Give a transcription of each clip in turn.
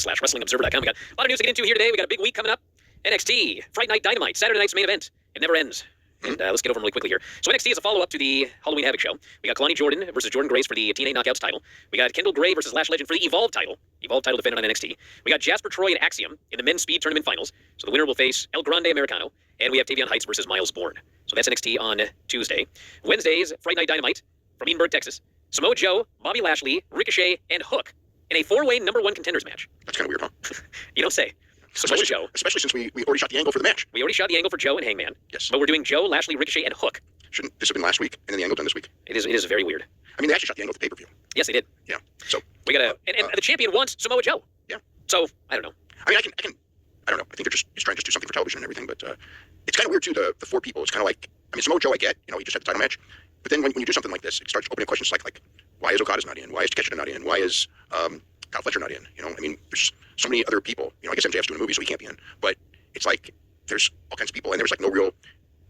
facebook.com/wrestlingobserver.com. We got a lot of news to get into here today. We got a big week coming up. NXT, Fright Night Dynamite, Saturday night's main event. It never ends. And let's get over them really quickly here. So NXT is a follow-up to the Halloween Havoc show. We got Kalani Jordan versus Jordan Grace for the TNA Knockouts title. We got Kendall Gray versus Lash Legend for the Evolve title. Evolve title defended on NXT. We got Jasper Troy and Axiom in the men's speed tournament finals. So the winner will face El Grande Americano. And we have Tavion Heights versus Miles Bourne. So that's NXT on Tuesday. Wednesday's Fright Night Dynamite from Edinburgh, Texas. Samoa Joe, Bobby Lashley, Ricochet, and Hook in a four-way #1 contenders match. That's kind of weird, huh? You don't say. Samoa Joe. Especially since we already shot the angle for the match. We already shot the angle for Joe and Hangman. Yes. But we're doing Joe, Lashley, Ricochet, and Hook. Shouldn't this have been last week and then the angle done this week? It is very weird. I mean, they actually shot the angle for the pay-per-view. Yes, they did. Yeah. So we gotta and the champion wants Samoa Joe. Yeah. So I don't know. I mean, I don't know. I think he's trying to do something for television and everything, but it's kind of weird too. The four people. It's kind of like, I mean, Samoa Joe, I get, he just had the title match, but then when you do something like this, it starts opening questions like why is Okada's not in? Why is Takeshita not in? Why is Kyle Fletcher not in? I mean, there's so many other people. I guess MJF's doing a movie, so he can't be in. But it's like there's all kinds of people, and there's like no real.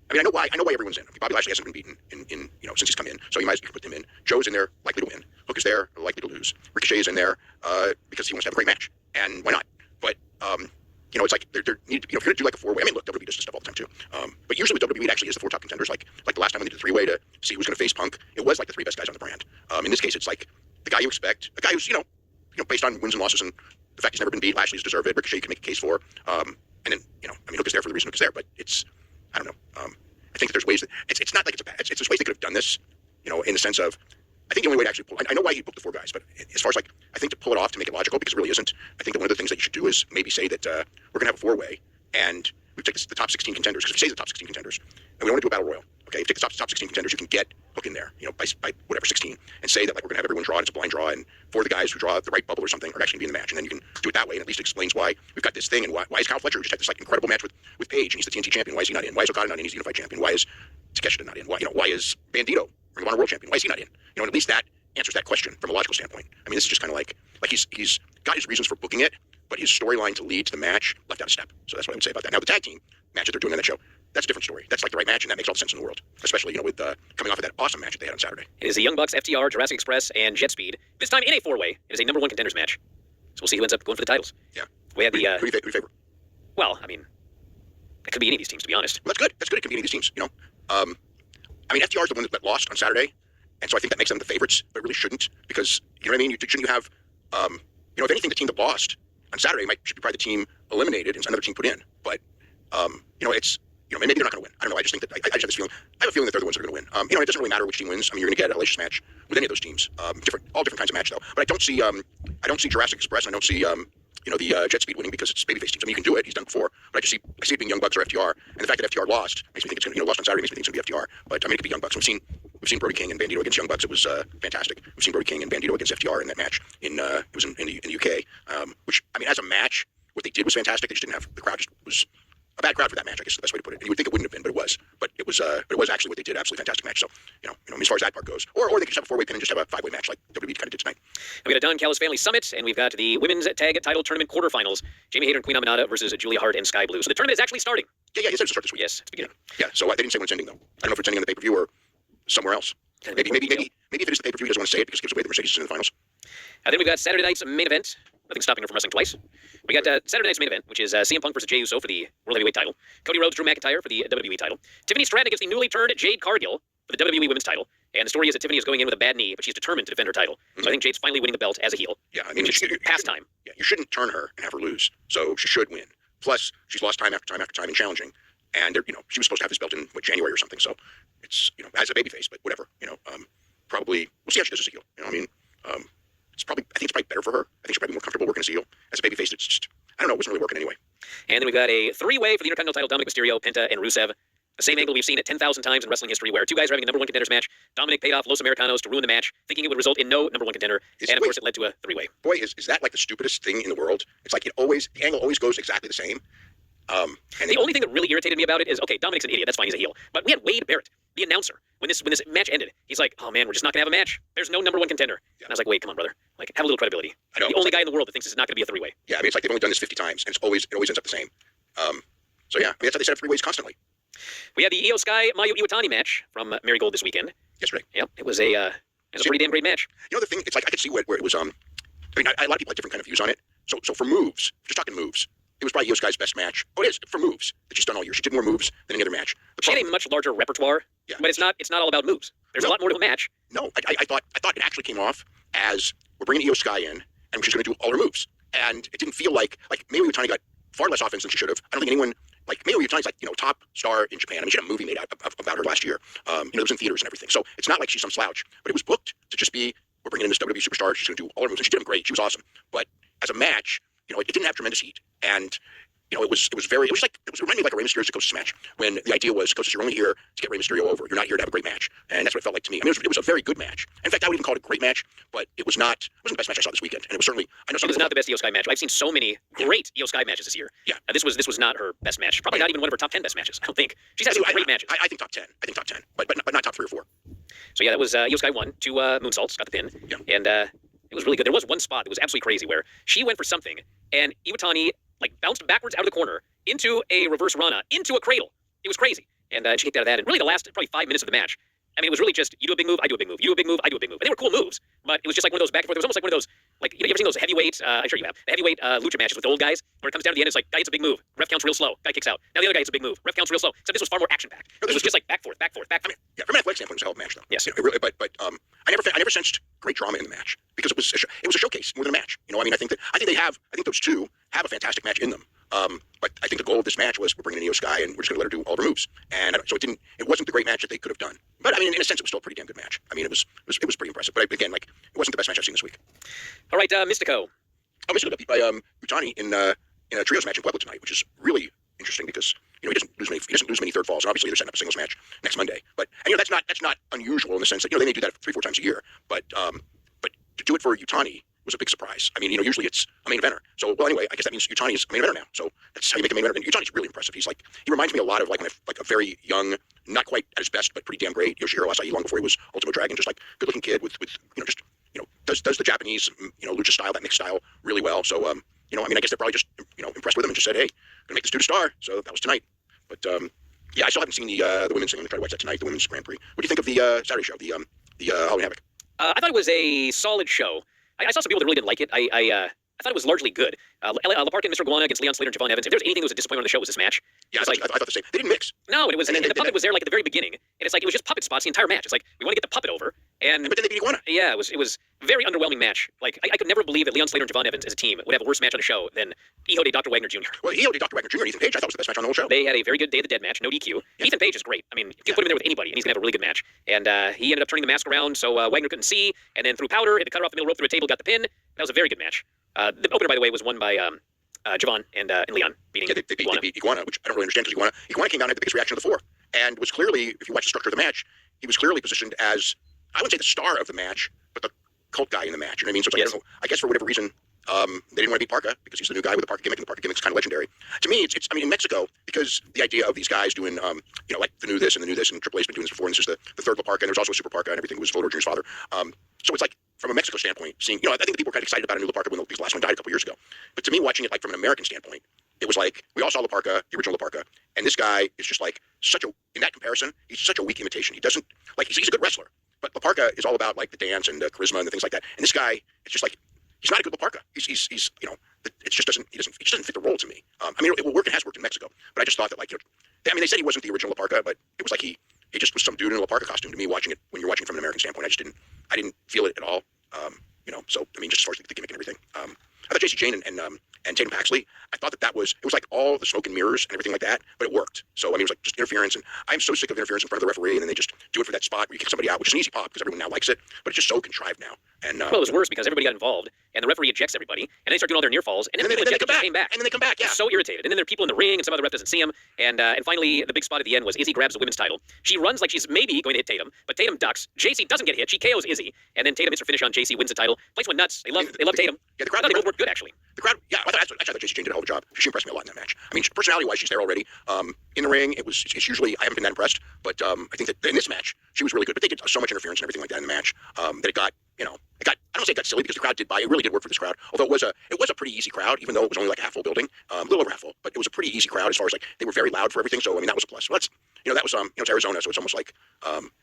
I mean, I know why everyone's in. I mean, Bobby Lashley hasn't been beaten in since he's come in, so you might as well put them in. Joe's in there, likely to win. Hook is there, likely to lose. Ricochet is in there because he wants to have a great match, and why not? But it's like there need to be, if you're gonna do like a four-way. I mean, look, WWE does this stuff all the time too. But usually with WWE, it actually is the four top contenders. Like the last time when they did the three-way to see who's gonna face Punk, it was like the three best guys on the brand. In this case, it's like the guy you expect, a guy who's based on wins and losses and the fact he's never been beat. Lashley's deserved it. Ricochet you can make a case for. And then I mean, Hook is there for the reason Hook is there. But it's, I don't know. I think that there's ways that it's not like it's a bad. It's there's ways they could have done this. In the sense of, I think the only way to actually pull. I know why he booked the four guys, but as far as like, I think to pull it off to make it logical, because it really isn't. I think that one of the things that you should do is maybe say that we're gonna have a four-way, and we take the top 16 contenders, because if you say the top 16 contenders, and we don't want to do a battle royal. Okay, if you take the top 16 contenders, you can get Hook in there, by whatever 16, and say that like we're gonna have everyone draw, and it's a blind draw, and four of the guys who draw the right bubble or something are actually gonna be in the match, and then you can do it that way, and at least it explains why we've got this thing, and why is Kyle Fletcher, who just had this like incredible match with Paige, and he's the TNT champion, why is he not in? Why is Okada not in? He's the Unified champion. Why is Takeshita not in? Why is Bandito, Ring of Honor World champion? Why is he not in? And at least that answers that question from a logical standpoint. I mean, this is just kind of like he's got his reasons for booking it, but his storyline to lead to the match left out a step. So that's what I would say about that. Now the tag team match that they're doing on that show, that's a different story. That's like the right match, and that makes all the sense in the world. Especially with coming off of that awesome match that they had on Saturday. It is the Young Bucks, FTR, Jurassic Express, and Jet Speed. This time in a four-way. It is a #1 contenders match. So we'll see who ends up going for the titles. Yeah. We have the. Who do you favor? Well, I mean, it could be any of these teams, to be honest. Well, that's good. That's good. It could be any of these teams. I mean, FTR is the one that lost on Saturday, and so I think that makes them the favorites, but it really shouldn't, because you know what I mean. Shouldn't you have, if anything, the team that lost on Saturday should be probably the team eliminated and another team put in. But it's maybe they're not going to win. I don't know. I just think that I just have this feeling. I have a feeling that they're the ones that are going to win. It doesn't really matter which team wins. I mean, you're going to get a hellacious match with any of those teams. All different kinds of match though. But I don't see Jurassic Express. I don't see the Jet Speed winning because it's babyface teams. I mean, you can do it. He's done it before. But I see it being Young Bucks or FTR. And the fact that FTR lost makes me think it's going to lost on Saturday makes me think it's going to be FTR. But I mean, it could be Young Bucks. We've seen Brody King and Bandito against Young Bucks. It was fantastic. We've seen Brody King and Bandito against FTR in that match. It was in the UK. Which I mean, as a match, what they did was fantastic. They just didn't have the crowd. Just was a bad crowd for that match, I guess is the best way to put it. And you would think it wouldn't have been, but it was. But it was actually what they did. Absolutely fantastic match. So, as far as that part goes, or they could just have a four-way pin and just have a five-way match like WWE kind of did tonight. We got a Don Callis Family Summit, and we've got the Women's Tag Title Tournament quarterfinals. Jamie Hayter and Queen Aminata versus Julia Hart and Sky Blue. So the tournament is actually starting. Yeah, it's start this week. Yes, it's beginning. Yeah, so they didn't say when it's ending though. I don't know if it's ending on the pay-per-view or somewhere else. Maybe if it is the pay-per-view, he doesn't want to say it because it gives away the Mercedes in the finals. Then we've got Saturday night's main event. Nothing stopping her from wrestling twice. We got Saturday night's main event, which is CM Punk versus Jey Uso for the World Heavyweight title. Cody Rhodes, Drew McIntyre for the WWE title. Tiffany Stratton against the newly turned Jade Cargill for the WWE Women's title. And the story is that Tiffany is going in with a bad knee, but she's determined to defend her title. So I think Jade's finally winning the belt as a heel. Yeah, I mean, it's past time. Yeah, you shouldn't turn her and have her lose. So she should win. Plus, she's lost time after time after time in challenging. And she was supposed to have this belt in January or something. So it's as a babyface, but whatever. Probably we'll see how she does as a heel. I think it's probably better for her. I think she's probably more comfortable working as a heel. As a babyface, it's just I don't know, it wasn't really working anyway. And then we've got a three-way for the Intercontinental title: Dominic Mysterio, Penta, and Rusev. The same angle we've seen it 10,000 times in wrestling history, where two guys are having a #1 contenders match. Dominic paid off Los Americanos to ruin the match, thinking it would result in no #1 contender, and of course it led to a three-way. Boy, is that like the stupidest thing in the world? It's like the angle always goes exactly the same. And the only thing that really irritated me about it is, okay, Dominic's an idiot. That's fine. He's a heel. But we had Wade Barrett, the announcer, when this match ended. He's like, oh man, we're just not gonna have a match. There's no #1 contender. Yeah. And I was like, wait, come on, brother. Like, have a little credibility. I know. The only guy in the world that thinks it's not gonna be a three-way. Yeah, I mean, it's like they've only done this 50 times, and it always ends up the same. So yeah, I mean, that's how they set up three-ways constantly. We had the Io Sky Mayu Iwatani match from Marigold this weekend. Yesterday. Yep, it was a pretty damn great match. The thing, it's like I could see where it was. I mean, a lot of people had different kind of views on it. So for moves, just talking moves, it was probably Io Sky's best match. Oh, it is for moves that she's done all year. She did more moves than any other match. She had a much larger repertoire, Yeah. but it's not all about moves. There's a lot more to a match. No, I thought it actually came off as we're bringing Io Sky in and she's going to do all her moves, and it didn't feel like Mayu Iwatani got far less offense than she should have. I don't think anyone Mayu Iwatani's top star in Japan. I mean, she had a movie made out about her last year. It was in theaters and everything, so it's not like she's some slouch. But it was booked to just be we're bringing in this WWE superstar. She's going to do all her moves, and she did them great. She was awesome. But as a match, it didn't have tremendous heat, and it was reminding me like a Rey Mysterio Psychosis match when the idea was Psychosis, you're only here to get Rey Mysterio over. You're not here to have a great match, and that's what it felt like to me. I mean, it was a very good match. In fact, I would even call it a great match, but it wasn't the best match I saw this weekend, and it was certainly It was not the best Io Sky match. I've seen so many great Io Sky matches this year. Yeah. This was not her best match. Probably not even one of her top 10 best matches. I don't think she's had some great matches. I think top 10. I think top 10, but not top 3 or 4. So yeah, that was Io Sky won 2 moonsaults, got the pin, and it was really good. There was one spot that was absolutely crazy where she went for something, and Iwatani bounced backwards out of the corner into a reverse Rana, into a cradle. It was crazy. And she kicked out of that. And really the last probably 5 minutes of the match, I mean, it was really just, you do a big move, I do a big move. You do a big move, I do a big move. And they were cool moves, but it was just like one of those back and forth. It was almost like one of those, you ever seen those heavyweight, I'm sure you have, the heavyweight lucha matches with the old guys, where it comes down to the end, it's like, guy hits a big move, ref counts real slow, guy kicks out. Now the other guy hits a big move, ref counts real slow. Except this was far more action-packed. It was just like back, forth, back, forth, back, forth. I mean, yeah, from an athletic standpoint, it was a hell of a match, though. Yes. It really, but I never sensed great drama in the match because it was a showcase more than a match. I mean, I think those two have a fantastic match in them. But I think the goal of this match was we're bringing in Io Sky and we're just going to let her do all of her moves. And so it wasn't the great match that they could have done. But I mean, in a sense, it was still a pretty damn good match. I mean, it was pretty impressive. But again, it wasn't the best match I've seen this week. All right, Mystico. Oh, Mystico got beat by Iwatani in a trios match in Puebla tonight, which is really interesting because he doesn't lose many third falls, and obviously they're setting up a singles match next Monday. But that's not unusual in the sense that they may do that 3-4 times a year. But to do it for Iwatani was a big surprise. I mean, usually it's a main eventer. So, well, anyway, I guess that means Iwatani is a main eventer now. So that's how you make a main eventer. And Iwatani's really impressive. He reminds me a lot of a very young, not quite at his best, but pretty damn great Yoshihiro Asai long before he was Ultimo Dragon. Just good-looking kid with does the Japanese lucha style, that mixed style, really well. So I mean, I guess they're probably just impressed with him and just said, hey, gonna make this dude a star. So that was tonight. But yeah, I still haven't seen the women's thing. I'm gonna try to watch that tonight. The women's Grand Prix. What do you think of the Saturday show? The Halloween Havoc. I thought it was a solid show. I saw some people that really didn't like it. I thought it was largely good. La Parka and Mr. Iguana against Leon Slater and Javon Evans. If there's anything that was a disappointment on the show, it was this match. Yeah, I thought the same. They didn't mix. No, it was. And And the puppet was there at the very beginning, and it's it was just puppet spots the entire match. It's we want to get the puppet over, and but then they beat Iguana. Yeah, it was a very underwhelming match. I could never believe that Leon Slater and Javon Evans as a team would have a worse match on the show than Ehode Dr. Wagner Jr. Well, Ehode Dr. Wagner Jr. and Ethan Page, I thought was the best match on the whole show. They had a very good Day of the Dead match, no DQ. Yeah. Ethan Page is great. I mean, you can put him in there with anybody, and he's gonna have a really good match. And he ended up turning the mask around so Wagner couldn't see, and then threw powder, hit the cutter off the middle rope through a table, got the pin. That was a very good match. The opener, by the way, was won by Javon and Leon beating they beat Iguana, which I don't really understand because Iguana came down and had the biggest reaction of the 4, and was clearly, if you watch the structure of the match, he was clearly positioned as, I wouldn't say the star of the match, but the cult guy in the match. You know what I mean? So it's yes. I guess for whatever reason, they didn't want to beat Parka because he's the new guy with the Parka gimmick, and the Parka gimmick's kind of legendary. To me, it's I mean, in Mexico, because the idea of these guys doing, the new this, and Triple H's been doing this before, and this is the third La Parka, and there's also a Super Parka and everything, who was Volador Jr.'s father. So it's from a Mexico standpoint, seeing, I think the people were kind of excited about a new La Parka when the last one died a couple years ago. But to me, watching it from an American standpoint, it was we all saw La Parka, the original La Parka, and this guy is just in that comparison, he's such a weak imitation. He doesn't, he's a good wrestler, but La Parka is all about the dance and the charisma and the things like that. And this guy, it's just he's not a good La Parka. It just doesn't fit the role to me. I mean, it will work and has worked in Mexico, but I just thought that they said he wasn't the original La Parka, but it was he just was some dude in a La Parka costume to me watching it. When you're watching it from an American standpoint, I didn't feel it at all. So I mean, just as far as the gimmick and everything, I thought Jacy Jayne and Tatum Paxley, I thought that was all the smoke and mirrors and everything like that, but it worked. So I mean, it was just interference, and I'm so sick of interference in front of the referee, and then they just do it for that spot where you kick somebody out, which is an easy pop because everyone now likes it, but it's just so contrived now. And well, it was worse because everybody got involved, and the referee ejects everybody, and they start doing all their near falls, and then they came back. And then they come back, yeah. So irritated. And then there are people in the ring, and some other ref doesn't see them. And finally, the big spot at the end was Izzy grabs the women's title. She runs like she's maybe going to hit Tatum, but Tatum ducks. Jacy doesn't get hit. She KOs Izzy, and then Tatum hits her finish on Jacy, wins the title. Place went nuts. They love Tatum. Yeah, the crowd. They both worked good actually. The crowd, yeah. I thought Jacy Jayne did a hell of a job. She impressed me a lot in that match. I mean, personality-wise, she's there already. In the ring, it's usually I haven't been that impressed, but I think that in this match she was really good. But they did so much interference and everything like that in the match that it got. I don't say it got silly because the crowd did buy. It really did work for this crowd. Although it was a pretty easy crowd, even though it was only a half full building, a little over half full. But it was a pretty easy crowd as far as they were very loud for everything. So I mean that was a plus. So that was it's Arizona, so it's almost like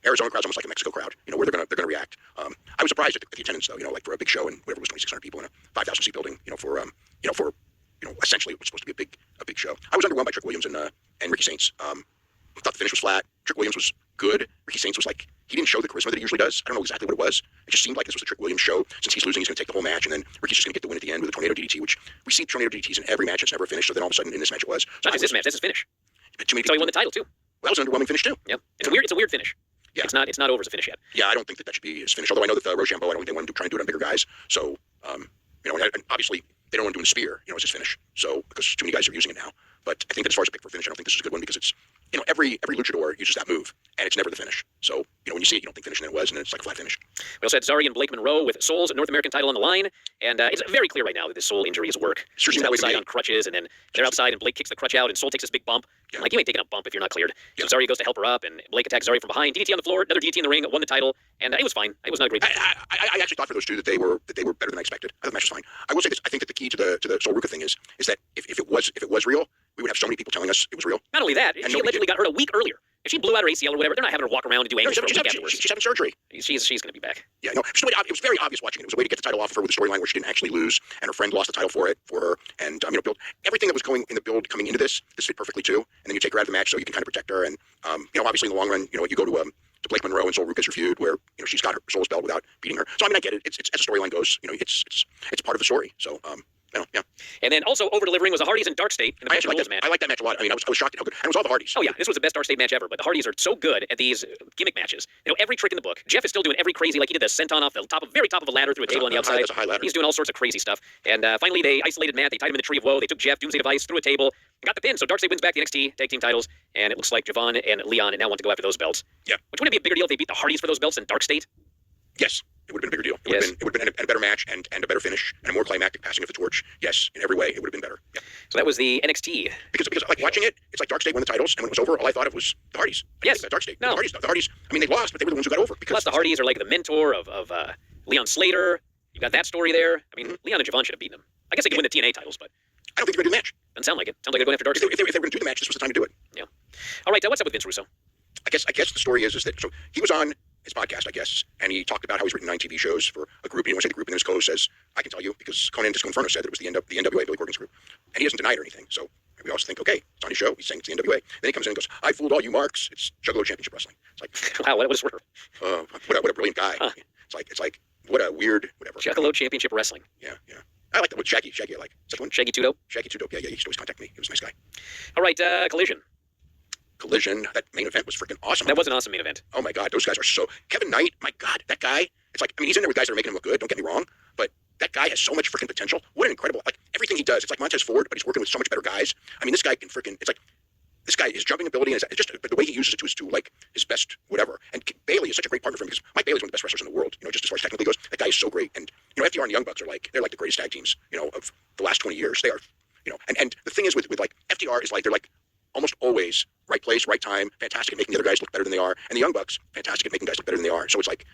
Arizona crowd's almost like a Mexico crowd, where they're gonna react. I was surprised at the attendance though, like for a big show and whatever it was 2,600 people in a 5,000 seat building, for essentially it was supposed to be a big show. I was underwhelmed by Trick Williams and Ricky Saints. I thought the finish was flat. Trick Williams was good. Ricky Saints was like, he didn't show the charisma that he usually does. I don't know exactly what it was. It just seemed like this was a Trick Williams show. Since he's losing, he's going to take the whole match, and then Ricky's just going to get the win at the end with a tornado DDT, which we see tornado DDTs in every match. It's never finished. So then all of a sudden in this match it was. Not just this match. That's his finish. Too many so he won the title too. Well, that was an underwhelming finish too. Yep. It's a weird finish. Yeah. It's not over as a finish yet. Yeah, I don't think that should be his finish. Although I know that Rochambeau, I don't think they want to try and do it on bigger guys. So, and obviously they don't want to do a spear, as his finish. So because too many guys are using it now. But I think that as far as a pick for finish, I don't think this is a good one because it's, every luchador uses that move and it's never the finish. So, when you see it, you don't think finish, and then it was, and then it's like a flat finish. We also had Zari and Blake Monroe with Soul's North American title on the line, and it's very clear right now that this Soul injury is work. Sure, he's outside on crutches, and then they're outside, and Blake kicks the crutch out, and Soul takes this big bump. Yeah. Like, you ain't taking a bump if you're not cleared. So Zari goes to help her up, and Blake attacks Zari from behind. DDT on the floor, another DDT in the ring, won the title, and it was fine. It was not a great. I actually thought for those two that they were better than I expected. I thought the match was fine. I will say this: I think that the key to the Soul Ruka thing is that if it was real, we would have so many people telling us it was real. Not only that, she allegedly got hurt a week earlier. If she blew out her ACL or whatever, they're not having her walk around and do angles for a week afterwards. She's having surgery. She's going to be back. Yeah, no, it was very obvious watching it. It was a way to get the title off of her with a storyline where she didn't actually lose, and her friend lost the title for her, and build everything that was going in the build coming into this fit perfectly too. And then you take her out of the match so you can kind of protect her, and obviously in the long run, you go to Blake Monroe and Soul Ruka's feud where she's got her Soul's belt without beating her. So I get it. It's as the storyline goes, it's part of the story. So yeah. And then also over-delivering was the Hardys and Dark State in the match. I like that match a lot. I was shocked at how good. And it was all the Hardys. Oh yeah, this was the best Dark State match ever. But the Hardys are so good at these gimmick matches. Every trick in the book. Jeff is still doing every crazy, like he did the senton off the very top of a ladder through a table on the outside. That's a high ladder. He's doing all sorts of crazy stuff. And finally, they isolated Matt. They tied him in the Tree of Woe. They took Jeff, Doomsday Device, through a table, and got the pin. So Dark State wins back the NXT Tag Team titles, and it looks like Javon and Leon now want to go after those belts. Yeah. Which wouldn't it be a bigger deal if they beat the Hardys for those belts than Dark State? Yes. It would have been a bigger deal. It would have been a better match and a better finish and a more climactic passing of the torch. Yes, in every way, it would have been better. Yeah. So that was the NXT. Because like watching it, it's like Dark State won the titles, and when it was over, all I thought of was the Hardys. Yes. Dark State. No. The Hardys. I mean, they lost, but they were the ones who got over. Plus, the Hardys are like the mentor of Leon Slater. You got that story there. I mean, Leon and Javon should have beaten them. I guess they could win the TNA titles, but I don't think they're going to do the match. Doesn't sound like it. Sounds like they're going after Dark State. If they were going to do the match, this was the time to do it. Yeah. All right. What's up with Vince Russo? I guess the story is that so he was on his podcast, and he talked about how he's written 9 TV shows for a group. He didn't want to say the group, and then his co-host says, I can tell you, because Conan Disco Inferno said that it was the NWA, Billy Corgan's group. And he hasn't denied or anything. So we also think, okay, it's on his show. He's saying it's the NWA. Then he comes in and goes, I fooled all you marks. It's Juggalo Championship Wrestling. It's like, wow, what a swerve. What a brilliant guy. Huh. It's like, what a weird, whatever. Juggalo Championship Wrestling. Yeah. I like that with Shaggy I like. Second one? Shaggy Tudo? Shaggy Tudo. Yeah, he used to always contact me. He was a nice guy. All right, Collision. That main event was freaking awesome. That was an awesome main event. Oh my God, those guys are so. Kevin Knight, my God, that guy. It's like, I mean, he's in there with guys that are making him look good. Don't get me wrong, but that guy has so much freaking potential. What an incredible, like everything he does. It's like Montez Ford, but he's working with so much better guys. I mean, this guy can freaking. It's like this guy, his jumping ability, and it's just but the way he uses it is to like his best whatever. And Bailey is such a great partner for him because Mike Bailey's one of the best wrestlers in the world. Just as far as technically goes, that guy is so great. And FDR and the Young Bucks are like they're like the greatest tag teams of the last 20 years. They are, and the thing is with like FDR is like they're like almost always right place, right time, fantastic at making the other guys look better than they are, and the Young Bucks fantastic at making guys look better than they are. So it's like,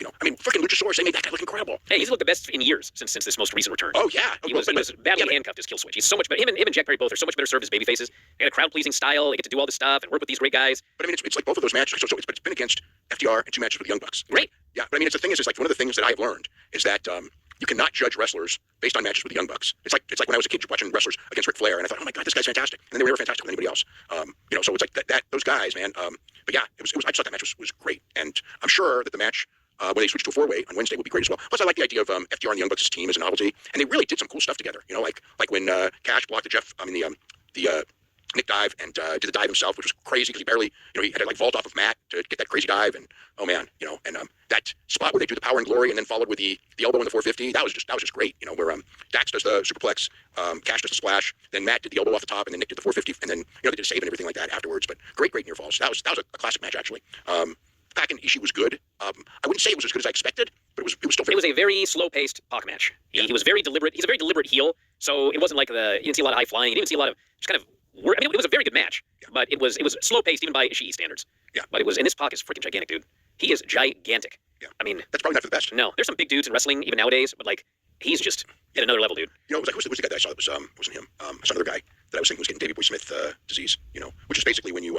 I mean, freaking Luchasaurus, they made that guy look incredible. Hey, he's looked the best in years since this most recent return. Oh yeah, he was badly handcuffed as kill switch. He's so much better. Him and Jack Perry both are so much better served as baby faces. They got a crowd pleasing style. They get to do all this stuff and work with these great guys. But I mean, it's like both of those matches. So it's been against FDR and 2 matches with the Young Bucks. Great. Yeah, but I mean, it's the thing is, it's like one of the things that I've learned is that you cannot judge wrestlers based on matches with the Young Bucks. It's like when I was a kid watching wrestlers against Ric Flair, and I thought, oh my God, this guy's fantastic, and they were never fantastic with anybody else. So it's like that those guys, man. But yeah, it was. I just thought that match was great, and I'm sure that the match. When they switched to a 4-way on Wednesday will be great as well. Plus, I like the idea of FDR and the Young Bucks' team as a novelty, and they really did some cool stuff together. Like when Cash blocked the Nick dive and did the dive himself, which was crazy because he barely, he had to like vault off of Matt to get that crazy dive, and oh man, and that spot where they do the power and glory and then followed with the elbow in the 450, that was just great. Where Dax does the superplex, Cash does the splash, then Matt did the elbow off the top, and then Nick did the 450, and then they did a save and everything like that afterwards. But great near falls. That was a classic match actually. Pac and Ishii was good. I wouldn't say it was as good as I expected, but it was still. It was a very slow-paced Pac match. He was very deliberate. He's a very deliberate heel, so it wasn't like you didn't see a lot of high flying. You didn't see a lot of just kind of. I mean, it was a very good match, but it was slow-paced even by Ishii standards. Yeah. But and this Pac is freaking gigantic, dude. He is gigantic. Yeah. I mean, that's probably not for the best. No, there's some big dudes in wrestling even nowadays, but like he's just at another level, dude. It was like who's the guy that I saw that wasn't him. I saw another guy that I was thinking was getting Davey Boy Smith disease. Which is basically when you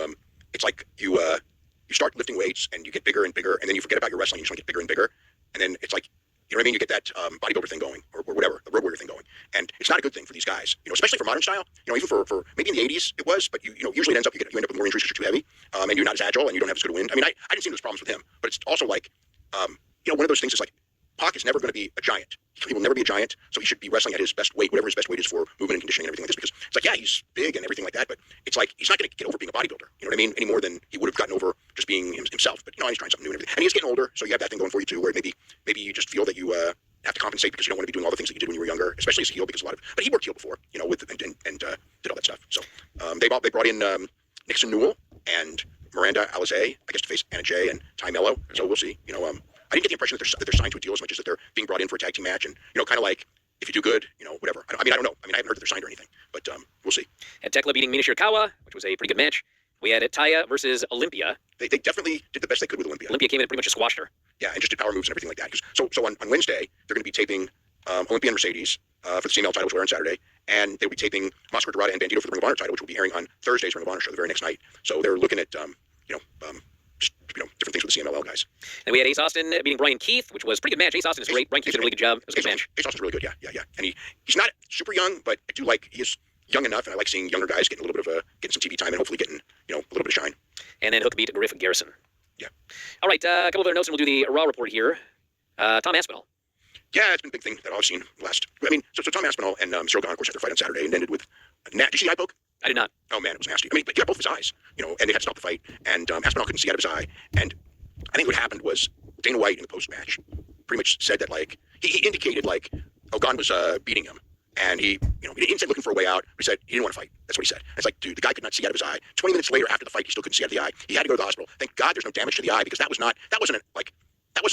it's like you start lifting weights and you get bigger and bigger, and then you forget about your wrestling. You just want to get bigger and bigger, and then it's like, you know what I mean? You get that bodybuilder thing going, or whatever, the road warrior thing going, and it's not a good thing for these guys. You know, especially for modern style. You know, even for maybe in the '80s it was, but you know, usually it ends up you end up with more injuries because you're too heavy, and you're not as agile, and you don't have as good a wind. I mean, I didn't see those problems with him, but it's also like, you know, one of those things is like, Pac is never going to be a giant. He will never be a giant, so he should be wrestling at his best weight, whatever his best weight is for movement and conditioning and everything like this. Because it's like, yeah, he's big and everything like that, but it's like he's not going to get over being a bodybuilder. You know what I mean? Any more than he would have gotten over just being himself. But you know, he's trying something new and everything. And he's getting older, so you have that thing going for you too, where maybe you just feel that you have to compensate because you don't want to be doing all the things that you did when you were younger, especially as a heel, because but he worked heel before, you know, with and did all that stuff. So they brought in Nixon Newell and Miranda Alizé, I guess, to face Anna Jay and Ty Mello. So we'll see. You know, I didn't get the impression that they're signed to a deal as much as that they're being brought in for a tag team match, and you know, kind of like, if you do good, you know, whatever. I mean, I don't know. I mean, I haven't heard that they're signed or anything, but we'll see. Had Tekla beating Mina Shirakawa, which was a pretty good match. We had Taya versus Olympia. They definitely did the best they could with Olympia. Olympia came in and pretty much just squashed her. Yeah, and just did power moves and everything like that. So on Wednesday, they're going to be taping Olympia and Mercedes for the CML title, which will air on Saturday, and they'll be taping Mascara Dorada and Bandito for the Ring of Honor title, which will be airing on Thursday's Ring of Honor show the very next night. So they're looking at different things with the CMLL guys. And we had Ace Austin beating Brian Keith, which was a pretty good match. Ace Austin is great. Brian Keith did a really good job. It was a good match. Ace Austin's really good, yeah. And he's not super young, but I do like, he is young enough, and I like seeing younger guys getting a little bit of getting some TV time and hopefully getting, you know, a little bit of shine. And then Hook beat Griff Garrison. Yeah. All right, a couple of other notes, and we'll do the Raw report here. Tom Aspinall. Yeah, it's been a big thing that I've seen last. I mean, so Tom Aspinall and Cyril Gahn, of course, had their fight on Saturday and ended with did you see the eye poke? I did not. Oh man, it was nasty. I mean, but he got both of his eyes, you know, and they had to stop the fight, and Aspinall couldn't see out of his eye, and I think what happened was Dana White in the post-match pretty much said that, like, he indicated, like, Gahn was beating him, and he didn't say looking for a way out, but he said he didn't want to fight. That's what he said. And it's like, dude, the guy could not see out of his eye. 20 minutes later, after the fight, he still couldn't see out of the eye. He had to go to the hospital. Thank God there's no damage to the eye, because that wasn't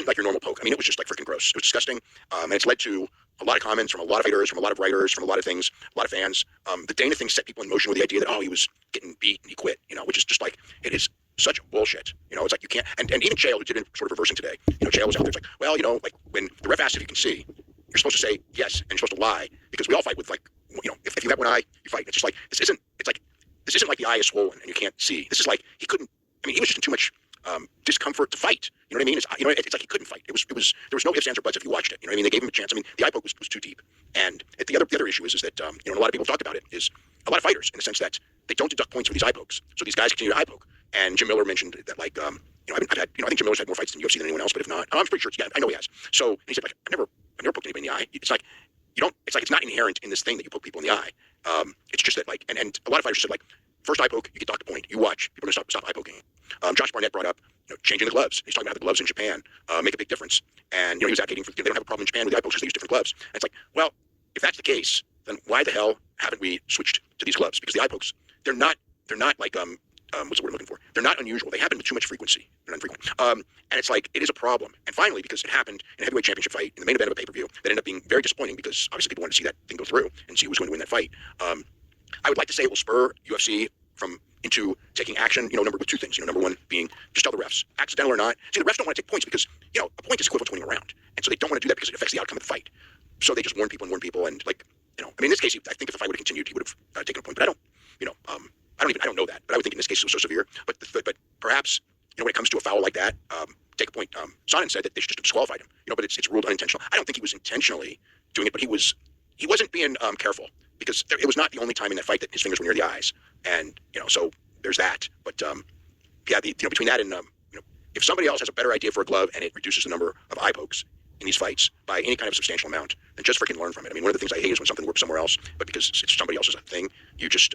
like your normal poke. I mean, it was just like freaking gross. It was disgusting, and it's led to a lot of comments from a lot of fighters, from a lot of writers, from a lot of things, a lot of fans. The Dana thing set people in motion with the idea that, oh, he was getting beat and he quit, you know, which is just like, it is such bullshit. You know, it's like you can't, and even Chael, who did it sort of reversing today, you know, Chael was out there, it's like, well, you know, like when the ref asks if you can see, you're supposed to say yes, and you're supposed to lie, because we all fight with, like, you know, if you have one eye, you fight. It's just like, this isn't like the eye is swollen and you can't see. This is like, he was just in too much discomfort to fight. You know what I mean? It's like he couldn't fight. There was no ifs, ands, or buts if you watched it. You know what I mean? They gave him a chance. I mean, the eye poke was too deep. And the other issue is that, you know, and a lot of people talked about it, is a lot of fighters, in the sense that they don't deduct points for these eye pokes. So these guys continue to eye poke. And Jim Miller mentioned that, like, you know, I've had, you know, I think Jim Miller's had more fights in UFC than anyone else, but if not, I'm pretty sure, yeah, I know he has. So, and he said, like, I've never poked anybody in the eye. It's like, it's not inherent in this thing that you poke people in the eye. It's just that, like, and a lot of fighters said, like, first eye poke, you get docked a point. You watch, people are going to stop eye poking. Josh Barnett brought up, you know, changing the gloves. He's talking about how the gloves in Japan make a big difference. And, you know, he was advocating for, they don't have a problem in Japan with the eye pokes because they use different gloves. And it's like, well, if that's the case, then why the hell haven't we switched to these gloves? Because the eye pokes, they're not like, what's the word I'm looking for? They're not unusual. They happen with too much frequency. They're not infrequent. And it's like, it is a problem. And finally, because it happened in a heavyweight championship fight, in the main event of a pay-per-view, that ended up being very disappointing, because obviously people wanted to see that thing go through and see who was going to win that fight. I would like to say it will spur UFC into taking action, you know, with two things. You know, number one being just tell the refs, accidental or not. See, the refs don't want to take points because, you know, a point is equivalent to winning a round. And so they don't want to do that because it affects the outcome of the fight. So they just warn people. And, like, you know, I mean, in this case, I think if the fight would have continued, he would have taken a point. But I don't, you know, I don't know that. But I would think in this case it was so severe. But perhaps, you know, when it comes to a foul like that, take a point. Sonnen said that they should just disqualify him. You know, but it's ruled unintentional. I don't think he was intentionally doing it, but he wasn't being careful, because it was not the only time in that fight that his fingers were near the eyes. And, you know, so there's that. But yeah, you know, between that and you know, if somebody else has a better idea for a glove and it reduces the number of eye pokes in these fights by any kind of substantial amount, then just freaking learn from it. I mean, one of the things I hate is when something works somewhere else, but because it's somebody else's thing, you just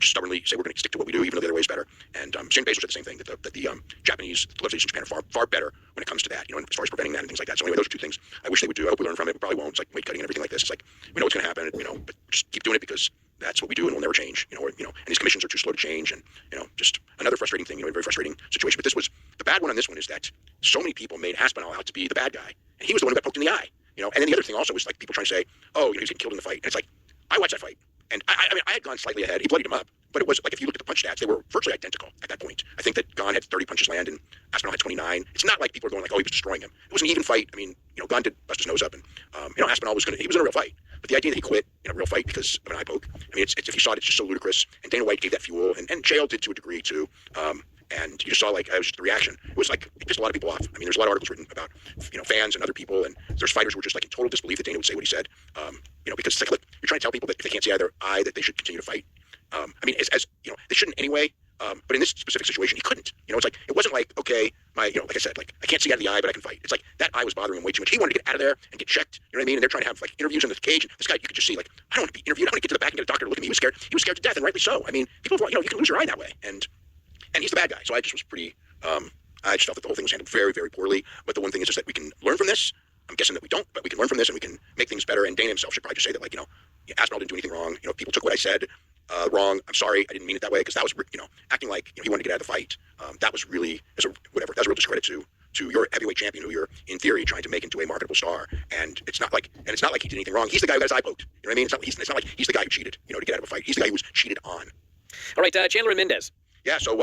stubbornly say we're going to stick to what we do, even though the other way is better. And Shane Baszler said the same thing, that the Japanese legislation in Japan are far better when it comes to that, you know, as far as preventing that and things like that. So anyway, those are two things I wish they would do. I hope we learn from it. We probably won't. It's like weight cutting and everything like this. It's like, we know what's going to happen, you know, but just keep doing it, because that's what we do and we'll never change, you know, and these commissions are too slow to change, and, you know, just another frustrating thing, you know, a very frustrating situation. But the bad one on this one is that so many people made Aspinall out to be the bad guy, and he was the one who got poked in the eye, you know. And then the other thing also was, like, people trying to say, oh, you know, he's getting killed in the fight. And it's like, I watched that fight, and I mean, I had gone slightly ahead. He bloodied him up, but it was like, if you look at the punch stats, they were virtually identical at that point. I think that Gahn had 30 punches land and Aspinall had 29. It's not like people are going like, oh, he was destroying him. It was an even fight. I mean, you know, Gahn did bust his nose up, and you know, Aspinall was in a real fight. But the idea that he quit in a real fight because of an eye poke, I mean, it's if you saw it, it's just so ludicrous. And Dana White gave that fuel, and Chael did to a degree too. and you just saw like it was just the reaction. It was like it pissed a lot of people off. I mean, there's a lot of articles written about fans and other people, and there's fighters who were just like in total disbelief that Dana would say what he said. Because it's like, look, you're trying to tell people that if they can't see out of their eye that they should continue to fight. I mean, as they shouldn't anyway. But in this specific situation, he couldn't. It's like it wasn't like, okay, like I said, like I can't see out of the eye, but I can fight. It's like that eye was bothering him way too much. He wanted to get out of there and get checked. You know what I mean? And they're trying to have like interviews in the cage. This guy, you could just see like, I don't want to be interviewed. I want to get to the back and get a doctor to look at me. He was scared. He was scared to death, and rightly so. I mean, people, you can lose your eye that way, and he's the bad guy. So I just was pretty. I just felt that the whole thing was handled very, very poorly. But the one thing is that we can learn from this. I'm guessing that we don't, but we can learn from this and we can make things better. And Dana himself should probably just say that, like, Aspinall didn't do anything wrong. People took what I said wrong. I'm sorry, I didn't mean it that way, because that was, acting like he wanted to get out of the fight. That was really, that was a real discredit to your heavyweight champion, who you're in theory trying to make into a marketable star. And it's not like he did anything wrong. He's the guy who got his eye poked. You know what I mean? It's not like he's the guy who cheated, to get out of a fight. He's the guy who was cheated on. All right, Chandler and Mendez. Yeah, so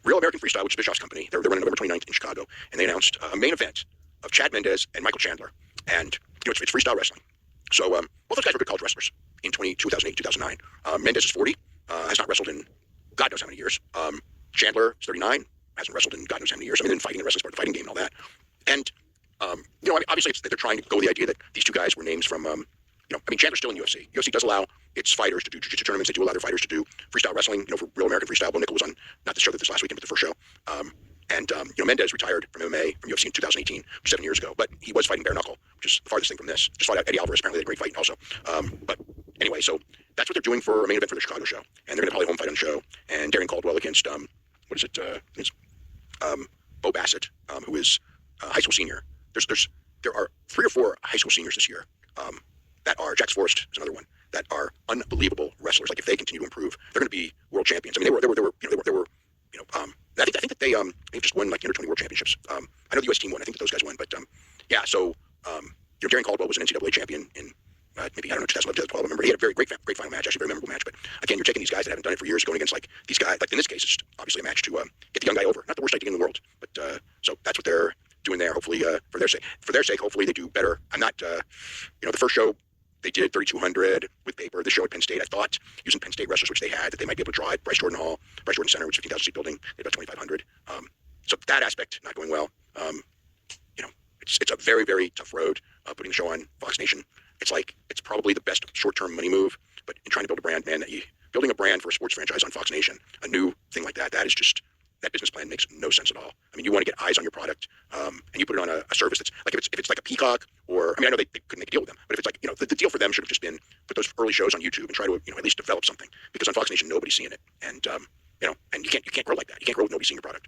Real American Freestyle, which is Bischoff's company, they're running November 29th in Chicago, and they announced a main event of Chad Mendez and Michael Chandler. And it's freestyle wrestling. So both those guys were good college wrestlers in 2008, 2009. Mendez is 40, has not wrestled in God knows how many years. Chandler is 39, hasn't wrestled in God knows how many years. I mean, in fighting, the wrestling sport, the fighting game, and all that. And obviously they're trying to go with the idea that these two guys were names from. Chandler's still in UFC. UFC does allow its fighters to do jiu-jitsu tournaments. They do allow their fighters to do freestyle wrestling. For Real American Freestyle, Bo Nickel was on not the show that this last weekend, but the first show. Mendez retired from MMA, from UFC in 2018, 7 years ago. But he was fighting bare knuckle, which is the farthest thing from this. Just fought out Eddie Alvarez. Apparently, they had a great fight also. But anyway, so that's what they're doing for a main event for the Chicago show, and they're going to probably home fight on the show. And Darren Caldwell against Bo Bassett, who is a high school senior. There are 3 or 4 high school seniors this year. That are Jax Forrest is another one, that are unbelievable wrestlers. Like if they continue to improve, they're going to be world champions. I mean, they were. I think that they've just won like the under 20 world championships. I know the U.S. team won. I think that those guys won. But yeah, so Darren Caldwell was an NCAA champion in maybe 2011, 2012. I remember he had a very great final match, actually a very memorable match. But again, you're taking these guys that haven't done it for years, going against like these guys. Like in this case, it's obviously a match to get the young guy over. Not the worst idea in the world, but so that's what they're doing there. Hopefully, for their sake, hopefully they do better. I'm not, the first show. They did 3,200 with paper. The show at Penn State, I thought, using Penn State wrestlers, which they had, that they might be able to draw at Bryce Jordan Hall, Bryce Jordan Center, which is a 15,000 seat building. They had about 2,500. So that aspect not going well. It's a very, very tough road putting the show on Fox Nation. It's probably the best short-term money move, but in trying to build a brand, man, building a brand for a sports franchise on Fox Nation, a new thing like that, that business plan makes no sense at all. I mean, you want to get eyes on your product, and you put it on a service that's like if it's like a Peacock, or I know they couldn't make a deal with them, but if it's like the deal for them should have just been put those early shows on YouTube and try to at least develop something, because on Fox Nation nobody's seeing it, and and you can't grow like that. You can't grow with nobody seeing your product.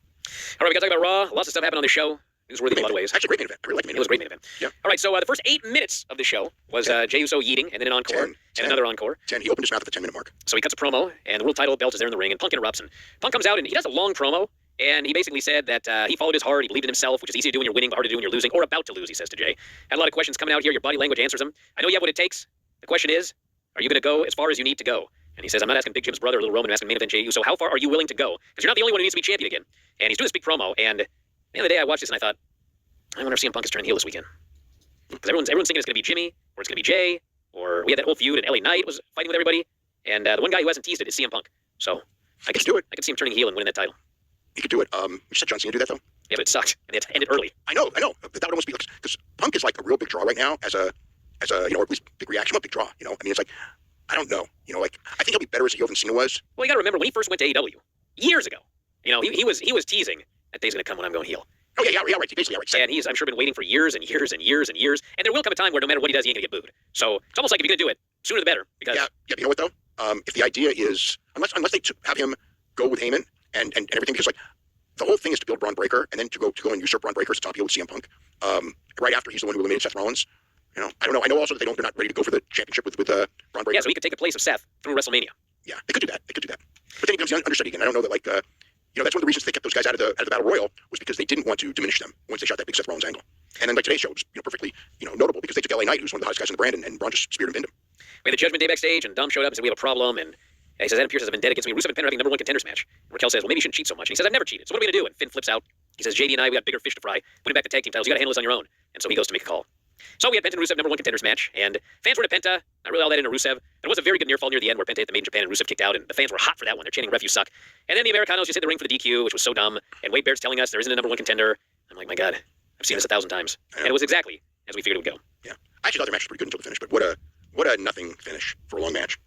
All right, we got to talk about Raw. Lots of stuff happened on the show. It was worthy in a lot of ways. Actually, a great main event. I really like the main event. It was a great main event. Yeah. All right, so the first 8 minutes of the show was Jey Uso yeeting, and then an encore, 10, and another encore. 10. He opened his mouth at the 10-minute mark. So he cuts a promo, and the world title belt is there in the ring, and Punk interrupts, and Punk comes out, and he does a long promo, and he basically said that he followed his heart, he believed in himself, which is easy to do when you're winning, but hard to do when you're losing, or about to lose, he says to Jey. Had a lot of questions coming out here. Your body language answers them. I know you have what it takes. The question is, are you going to go as far as you need to go? And he says, I'm not asking Big Jim's brother, Little Roman, I'm asking main event Jey Uso, how far are you willing to go? Because you're not the only one who needs to be champion again. And he's doing this big promo, and at the end of the day, I watched this, and I thought, I wonder if CM Punk is turning heel this weekend. Because everyone's thinking it's going to be Jimmy, or it's going to be Jey, or we had that whole feud, and LA Knight was fighting with everybody, and the one guy who hasn't teased it is CM Punk. So I could do it. I could see him turning heel and winning that title. He could do it. You said John Cena do that though. Yeah, but it sucked, and it ended early. I know. That would almost be because Punk is like a real big draw right now as a or at least big reaction, a big draw. I mean, it's like I don't know. I think he'll be better as a heel than Cena was. Well, you got to remember when he first went to AEW years ago. He was teasing that day's going to come when I'm going heel. Oh yeah, right. Basically, right. And he's, I'm sure, been waiting for years and years and years and years. And there will come a time where no matter what he does, he ain't gonna get booed. So it's almost like if you're gonna do it, sooner the better. Because yeah. You know what though? If the idea is unless they have him go with Heyman and everything, because like the whole thing is to build Braun Breaker and then to go and usurp Braun Breaker as the top heel with CM Punk. Right after he's the one who eliminated Seth Rollins. I don't know. I know also that they're not ready to go for the championship with Braun Breaker. Yeah, so he could take the place of Seth through WrestleMania. Yeah, they could do that. But then he becomes the understudy again. I don't know that like. That's one of the reasons they kept those guys out of the Battle Royal was because they didn't want to diminish them once they shot that big Seth Rollins angle. And then like today's show was perfectly notable because they took LA Knight, who's one of the hottest guys in the brand, and Braun just speared and pinned him. We had the Judgment Day backstage, and Dom showed up and said we have a problem, and he says Adam Pearce has a vendetta against me. Rusev and Penn are having #1 contenders match. And Raquel says, well, maybe you shouldn't cheat so much. And he says, I've never cheated. So what are we gonna do? And Finn flips out. He says, JD and I, we got bigger fish to fry. Putting back the tag team titles. You got to handle this on your own. And so he goes to make a call. So we had Penta and Rusev #1 contenders match, and fans were into Penta, not really all that into Rusev. There was a very good near fall near the end where Penta hit the Made in Japan and Rusev kicked out, and the fans were hot for that one. They're chanting "Ref, you suck." And then the Americanos just hit the ring for the DQ, which was so dumb. And Wade Barrett's telling us there isn't a #1 contender. I'm like, my God, I've seen this 1,000 times, and it was exactly as we figured it would go. Yeah, I actually thought the match was pretty good until the finish, but what a nothing finish for a long match.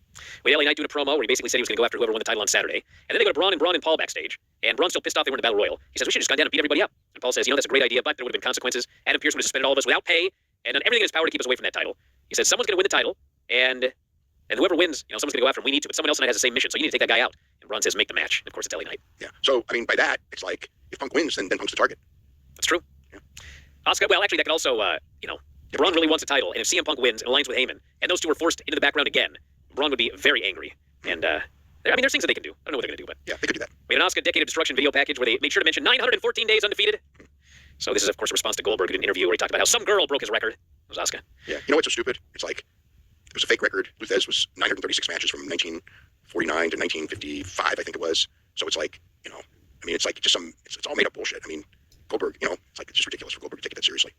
We had LA Knight doing a promo where he basically said he was going to go after whoever won the title on Saturday. And then they go to Braun and Paul backstage. And Braun's still pissed off they were in the Battle Royal. He says, we should have just gone down and beat everybody up. And Paul says, that's a great idea, but there would have been consequences. Adam Pearce would have suspended all of us without pay and done everything in his power to keep us away from that title. He says, someone's going to win the title, and whoever wins, someone's going to go after him. We need to, but someone else tonight has the same mission, so you need to take that guy out. And Braun says, make the match. And of course, it's LA Knight. Yeah. So, I mean, by that, it's like, if Punk wins, then Punk's the target. That's true. Yeah. Oscar, well, actually, that could also, Braun really wants a title, and if CM Punk wins and aligns with Heyman, and those two are forced into the background again, Braun would be very angry. And, there's things that they can do. I don't know what they're going to do, but... Yeah, they could do that. We had an Asuka Decade of Destruction video package where they made sure to mention 914 days undefeated. So this is, of course, a response to Goldberg, who did an interview where he talked about how some girl broke his record. It was Asuka. Yeah. You know what's so stupid? It's like, it was a fake record. Luthez was 936 matches from 1949 to 1955, I think it was. So it's like, it's like just it's all made up bullshit. I mean, Goldberg, it's like, it's just ridiculous for Goldberg to take it that seriously.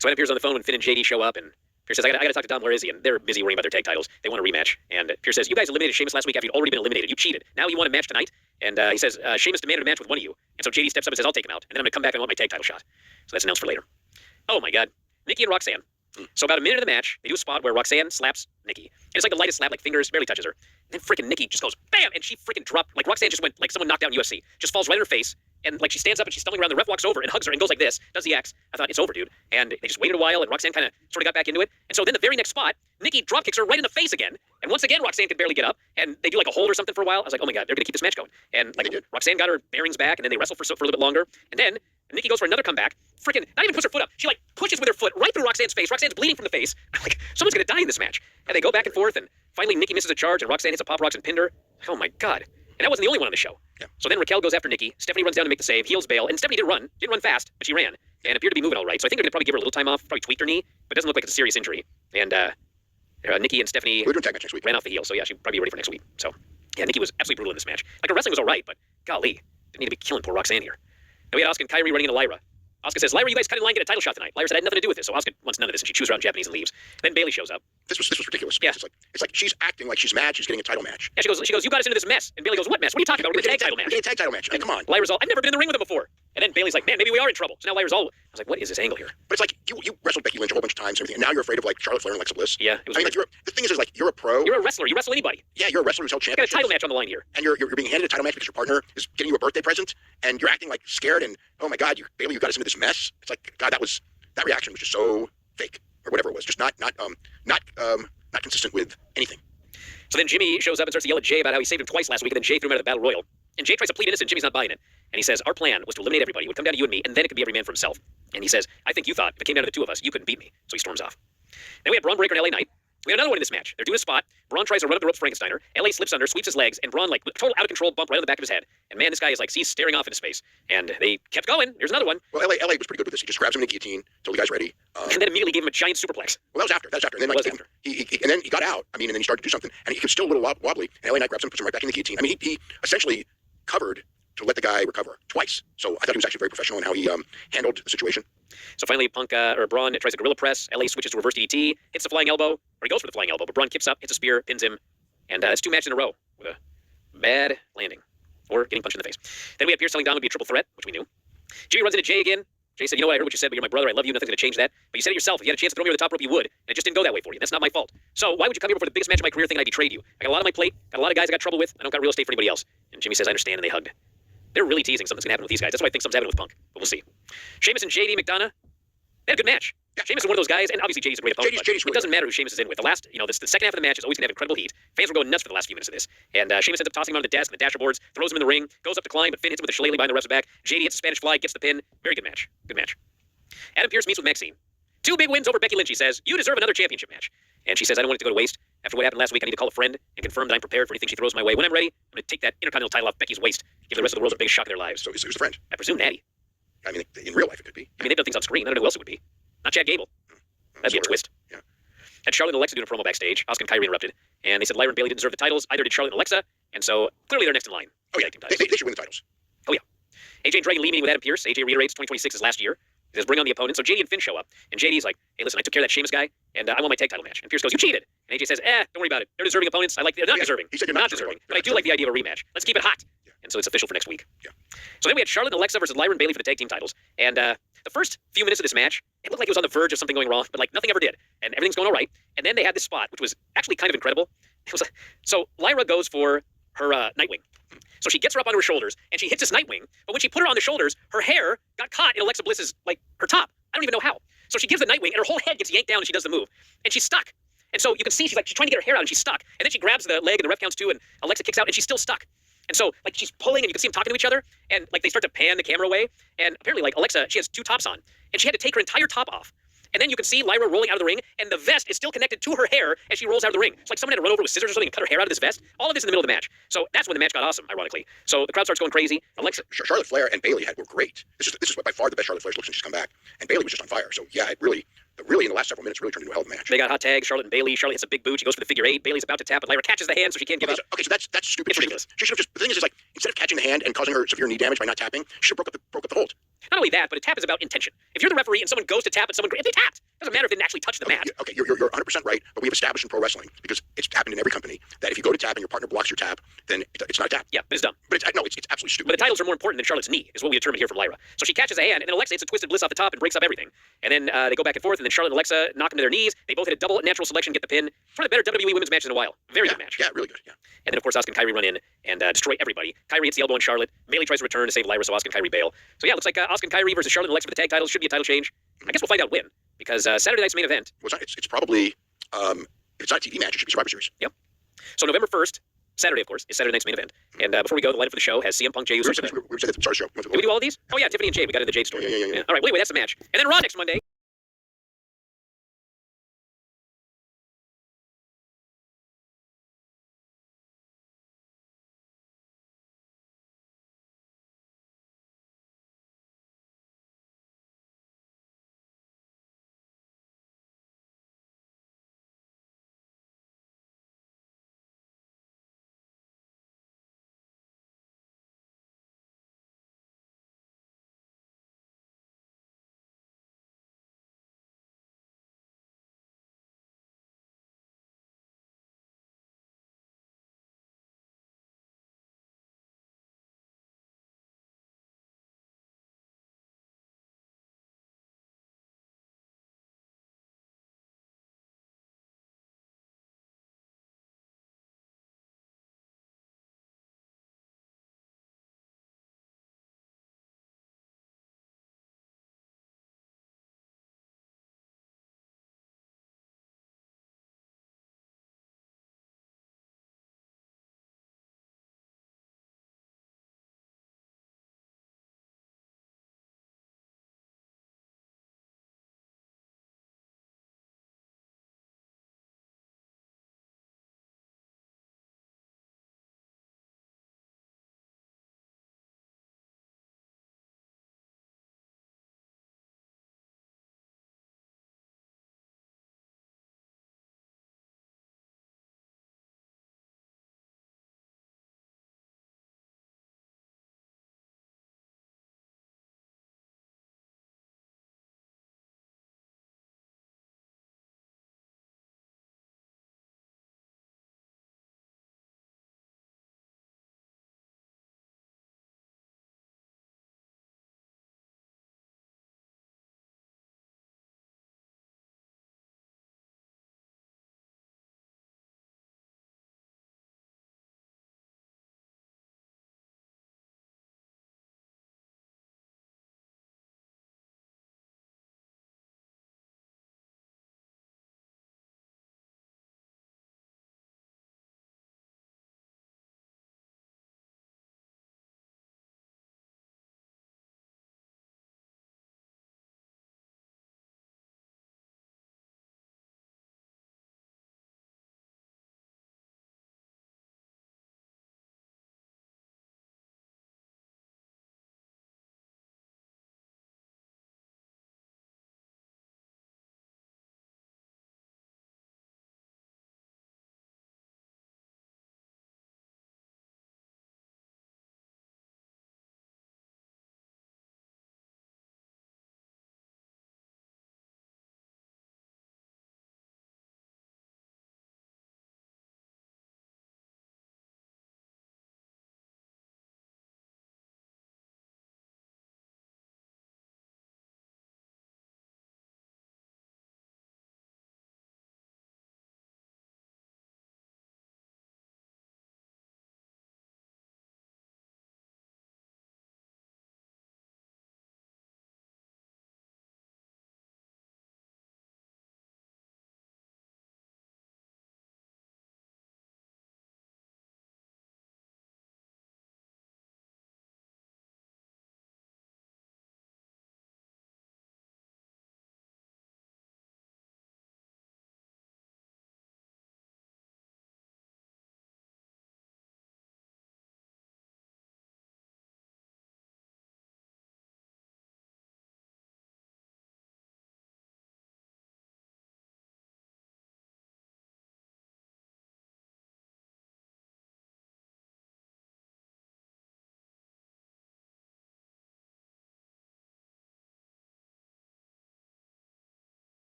So Ed appears on the phone when Finn and JD show up, and Pierce says, I gotta talk to Dom, where is he? And they're busy worrying about their tag titles. They want a rematch. And Pierce says, you guys eliminated Sheamus last week after you'd already been eliminated. You cheated. Now you want a match tonight? And he says, Sheamus demanded a match with one of you. And so JD steps up and says, I'll take him out. And then I'm gonna come back and I want my tag title shot. So that's announced for later. Oh my God. Nikki and Roxanne. So about a minute of the match, they do a spot where Roxanne slaps Nikki. And it's like the lightest slap, like fingers, barely touches her. And then freaking Nikki just goes, bam! And she freaking dropped, like Roxanne just went, like someone knocked down UFC. Just falls right in her face. And like she stands up and she's stumbling around. The ref walks over and hugs her and goes like this, does the X. I thought, it's over, dude. And they just waited a while and Roxanne kind of sort of got back into it. And so then the very next spot, Nikki drop kicks her right in the face again. And once again, Roxanne could barely get up. And they do like a hold or something for a while. I was like, oh my God, they're going to keep this match going. And like Roxanne got her bearings back and then they wrestle for a little bit longer. And then Nikki goes for another comeback. Freaking, not even puts her foot up. She like pushes with her foot right through Roxanne's face. Roxanne's bleeding from the face. I'm like, someone's going to die in this match. And they go back and forth. And finally, Nikki misses a charge and Roxanne hits a pop rocks and pinned her. Oh my God. And that wasn't the only one on the show. Yeah. So then Raquel goes after Nikki. Stephanie runs down to make the save. Heels bail. And Stephanie didn't run fast, but she ran. And appeared to be moving all right. So I think they're going to probably give her a little time off. Probably tweaked her knee. But it doesn't look like it's a serious injury. And Nikki and Stephanie we're doing tag match next week. Ran off the heel. So yeah, she'll probably be ready for next week. So yeah, Nikki was absolutely brutal in this match. Like her wrestling was all right, but golly, didn't need to be killing poor Roxanne here. Then we had Asuka and Kyrie running into Lyra. Asuka says, Lyra, you guys cut in line, get a title shot tonight. Lyra said, I had nothing to do with this. So Asuka wants none of this, and she chews her out in Japanese and leaves. Then Bayley shows up. This was ridiculous. Yeah. It's like she's acting like she's mad. She's getting a title match. Yeah, she goes, you got us into this mess. And Bayley goes, what mess? What are you talking about? We're getting a tag title match. We're getting a tag title match. I mean, come on. Lyra's all, I've never been in the ring with him before. And then Bayley's like, man, maybe we are in trouble. So now Lyra's all, I was like, what is this angle here? But it's like you wrestled Becky Lynch a whole bunch of times and everything, and now you're afraid of like Charlotte Flair and Alexa Bliss. Yeah, it was like the thing is like you're a pro. You're a wrestler. You wrestle anybody. Yeah, you're a wrestler who's held championships. You got a title match on the line here. And you're being handed a title match because your partner is getting you a birthday present, and you're acting like scared and oh my God, Bayley, you got us into this mess. It's like God, that reaction was just so fake or whatever it was, just not consistent with anything. So then Jimmy shows up and starts to yell at Jay about how he saved him twice last week, and then Jay threw him out of the Battle Royal. And Jay tries to plead innocent. Jimmy's not buying it. And he says, our plan was to eliminate everybody. It would come down to you and me, and then it could be every man for himself. And he says, I think you thought if it came down to the two of us, you couldn't beat me. So he storms off. Then we had Braun Breaker and LA Knight. We had another one in this match. They're doing a spot. Braun tries to run up the ropes, Frankensteiner. LA slips under, sweeps his legs, and Braun, like, total out of control bump right on the back of his head. And man, this guy is like, he's staring off into space. And they kept going. Here's another one. Well, LA was pretty good with this. He just grabs him in a guillotine till the guy's ready. And then immediately gave him a giant superplex. Well, that was after. And then, like, and then he got out. I mean, and then he started to do something. And he was still a little wobbly. And LA Knight grabs him, puts him right back in the guillotine. I mean, he essentially covered to let the guy recover twice. So I thought he was actually very professional in how he handled the situation. So finally, Braun tries a gorilla press. LA switches to reverse DDT, hits the flying elbow, or he goes for the flying elbow, but Braun kips up, hits a spear, pins him, and that's 2 matches in a row with a bad landing or getting punched in the face. Then we had Pierce telling Dom would be a triple threat, which we knew. Jimmy runs into Jay again. Jay said, you know what, I heard what you said, but you're my brother. I love you. Nothing's going to change that. But you said it yourself. If you had a chance to throw me over the top rope, you would. And it just didn't go that way for you. That's not my fault. So why would you come here for the biggest match of my career thinking I betrayed you? I got a lot on my plate. Got a lot of guys I got trouble with. I don't got real estate for anybody else. And Jimmy says, I understand, and they hugged. They're really teasing something's going to happen with these guys. That's why I think something's happening with Punk. But we'll see. Sheamus and JD McDonough, they had a good match. Yeah. Sheamus is one of those guys, and obviously JD's a great opponent. JD's really it doesn't matter who Sheamus is in with. The last, the second half of the match is always going to have incredible heat. Fans were going nuts for the last few minutes of this. And Sheamus ends up tossing him on the desk and the dasher boards, throws him in the ring, goes up to climb, but Finn hits him with a shillelagh behind the ref's back. JD hits a Spanish fly, gets the pin. Very good match. Good match. Adam Pearce meets with Maxine. 2 big wins over Becky Lynch, he says. You deserve another championship match. And she says, I don't want it to go to waste. After what happened last week, I need to call a friend and confirm that I'm prepared for anything she throws my way. When I'm ready, I'm going to take that Intercontinental title off Becky's waist, give the rest of the world a big shock in their lives. So who's the friend? I presume Natty. I mean, in real life, it could be. I mean, they've done things on screen. I don't know who else it would be. Not Chad Gable. That'd be a twist. Yeah. And Charlotte and Alexa doing a promo backstage. Asuka and Kyrie interrupted. And they said Lyra and Bayley didn't deserve the titles. Either did Charlotte and Alexa. And so clearly they're next in line. Oh, yeah. They should win the titles. Oh, yeah. AJ and Dragon Lee meeting with Adam Pearce. AJ reiterates 2026 is last year. He says, bring on the opponent. So JD and Finn show up, and JD's like, hey, listen, I took care of that Sheamus guy, and I want my tag title match. And Pierce goes, you cheated. And AJ says, don't worry about it. They're deserving opponents. I like they're not deserving. He said not deserving. But I do like the idea of a rematch. Let's keep it hot. Yeah. And so it's official for next week. Yeah. So then we had Charlotte and Alexa versus Lyra and Bayley for the tag team titles. And the first few minutes of this match, it looked like it was on the verge of something going wrong, but like nothing ever did. And everything's going all right. And then they had this spot, which was actually kind of incredible. It was so Lyra goes for her Nightwing. So she gets her up onto her shoulders, and she hits this Nightwing. But when she put her on the shoulders, her hair got caught in Alexa Bliss's, like, her top. I don't even know how. So she gives the Nightwing, and her whole head gets yanked down, and she does the move. And she's stuck. And so you can see she's trying to get her hair out, and she's stuck. And then she grabs the leg, and the ref counts 2, and Alexa kicks out, and she's still stuck. And so, like, she's pulling, and you can see them talking to each other, and, like, they start to pan the camera away. And apparently, like, Alexa, she has 2 tops on, and she had to take her entire top off. And then you can see Lyra rolling out of the ring, and the vest is still connected to her hair as she rolls out of the ring. It's like someone had to run over with scissors or something and cut her hair out of this vest. All of this in the middle of the match. So that's when the match got awesome, ironically. So the crowd starts going crazy. Alexa, Charlotte Flair and Bayley were great. This is by far the best Charlotte Flair's looked since she's come back. And Bayley was just on fire. So yeah, it really in the last several minutes really turned into a hell of a match. they got hot tag. Charlotte and Bayley. Charlotte hits a big boot. She goes for the figure 8. Bayley's about to tap, but Lyra catches the hand, so she can't give up. Okay, so that's stupid. It's ridiculous. She should have just. The thing is like instead of catching the hand and causing her severe knee damage by not tapping, she should have broke up the hold. Not only that, but a tap is about intention. If you're the referee and someone goes to tap at someone, if they tapped, doesn't matter if they didn't actually touch the mat. Okay, you're 100% right. But we have established in pro wrestling because it's happened in every company that if you go to tap and your partner blocks your tap, then it's not a tap. Yeah, but it's dumb. But it's absolutely stupid. But the titles are more important than Charlotte's knee, is what we determined here from Lyra. So she catches a hand, and then Alexa hits a twisted bliss off the top and breaks up everything. And then they go back and forth, and then Charlotte and Alexa knock them to their knees. They both hit a double natural selection, get the pin. It's one of the better WWE women's matches in a while. Very good match. Yeah, really good. Yeah. And then, of course, Asuka and Kyrie run in and destroy everybody. Kyrie hits the elbow on Charlotte. Bayley tries to return to save Lyra, so Asuka and Kyrie bail. So yeah, it looks like Asuka and Kyrie versus Charlotte and Alexa for the tag titles. Should be a title change. I guess we'll find out when, because Saturday night's main event. Well, it's probably if it's not a TV match, it should be Survivor Series. Yep. So November 1st, Saturday, of course, is Saturday night's main event. And before we go, the lineup for the show has CM Punk, Jey Uso. We said that. Sorry, show. Did we do all of these? Oh yeah, Tiffany and Jay. We got in the Jade story. Yeah. All right. Well, anyway, that's the match. And then Raw next Monday.